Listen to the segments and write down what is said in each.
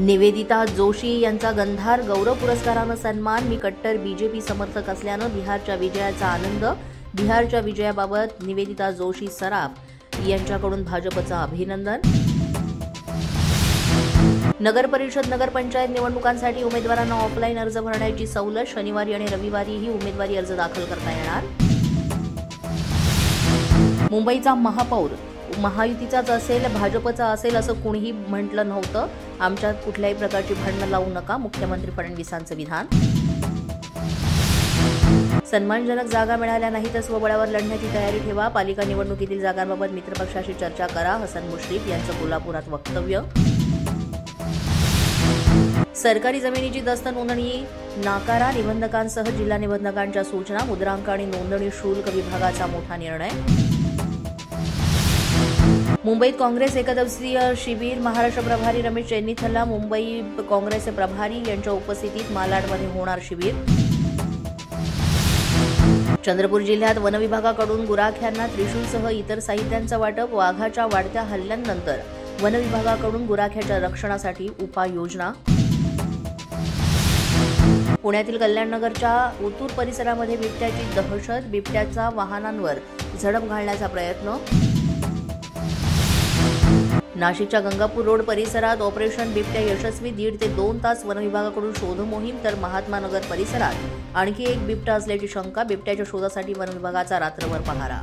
निवेदिता जोशी यांचा गंधार गौरव पुरस्कारानं सन्मान। मी कट्टर बीजेपी समर्थक असल्यानं बिहारच्या विजयाचा आनंद। बिहारच्या विजयाबाबत निवेदिता जोशी सराफ यांच्याकडून भाजपचं अभिनंदन। नगर परिषद नगरपंचायत निवडणुकांसाठी उमेदवारांना ऑफलाईन अर्ज भरण्याची सवलत। शनिवारी आणि रविवारीही उमेदवारी अर्ज दाखल करता येणार। मुंबईचा महापौर महायुतीचाच असेल, भाजपचा असेल असं कोणीही म्हटलं नव्हतं। आमच्यात कुठल्याही प्रकारची भांडणं लावू नका, मुख्यमंत्री फडणवीसांचं विधान। सन्मानजनक जागा मिळाल्या नाही तर स्वबळावर लढण्याची तयारी ठेवा। पालिका निवडणुकीतील जागांबाबत मित्रपक्षाशी चर्चा करा, हसन मुश्रीफ यांचं कोल्हापुरात वक्तव्य। सरकारी जमिनीची दस्त नोंदणी नाकारा, निबंधकांसह जिल्हा निबंधकांच्या सूचना। मुद्रांक आणि नोंदणी शुल्क विभागाचा मोठा निर्णय। मुंबईत काँग्रेस एकदिवसीय शिबिर, महाराष्ट्र प्रभारी रमेश चेन्नीथला मुंबई काँग्रेसचे प्रभारी यांच्या उपस्थितीत मालाडमध्ये होणार शिबिर। चंद्रपूर जिल्ह्यात वन विभागाकडून गुराख्यांना त्रिशूलसह इतर साहित्यांचं वाटप। वाघाच्या वाढत्या हल्ल्यांनंतर वन विभागाकडून गुराख्याच्या रक्षणासाठी उपाययोजना। पुण्यातील कल्याणनगरच्या ओतूर परिसरामध्ये बिबट्याची दहशत, बिबट्याचा वाहनांवर झडप घालण्याचा प्रयत्न। नाशिकच्या गंगापूर रोड परिसरात ऑपरेशन बिबट्या यशस्वी, 1.5 ते 2 तास वन विभागाकडून शोध मोहीम। तर महात्मा नगर परिसरात आणखी एक बिबटा असल्याची शंका, बिबट्याच्या शोधासाठी वन विभागाचा रात्रभर पहारा।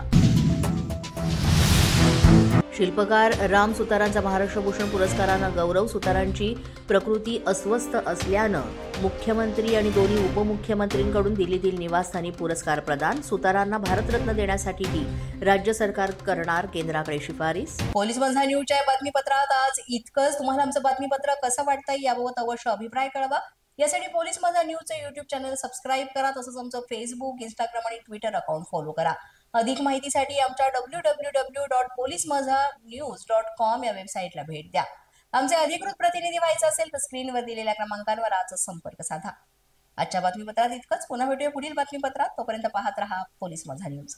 शिल्पकार राम सुतारांचा महाराष्ट्र भूषण पुरस्कारानं गौरव। सुतारांची प्रकृती अस्वस्थ असल्यानं मुख्यमंत्री आणि दोन्ही उपमुख्यमंत्रींकडून दिल्लीतील निवासस्थानी पुरस्कार प्रदान। सुतारांना भारतरत्न देण्यासाठीही राज्य सरकार करणार केंद्राकडे शिफारस। पोलीस माझा न्यूजच्या बातमीपत्रात आज इतकंच। तुम्हाला आमचं बातमीपत्र कसं वाटतंय याबाबत अवश्य अभिप्राय कळवा। यासाठी पोलीस माझा न्यूजचं YouTube चॅनल सबस्क्राईब करा, तसंच आमचं फेसबुक, इंस्टाग्राम आणि ट्विटर अकाउंट फॉलो करा। अधिक माहितीसाठी आमच्या www.policemazhanews.com या वेबसाईटला भेट द्या। आमचे अधिकृत प्रतिनिधी व्हायचं असेल तर स्क्रीनवर दिलेल्या क्रमांकांवर आजच संपर्क साधा। आजच्या बातमीपत्रात इतकंच। पुन्हा भेटूया पुढील बातमीपत्रात। तोपर्यंत पाहत रहा पोलीस माझा न्यूज।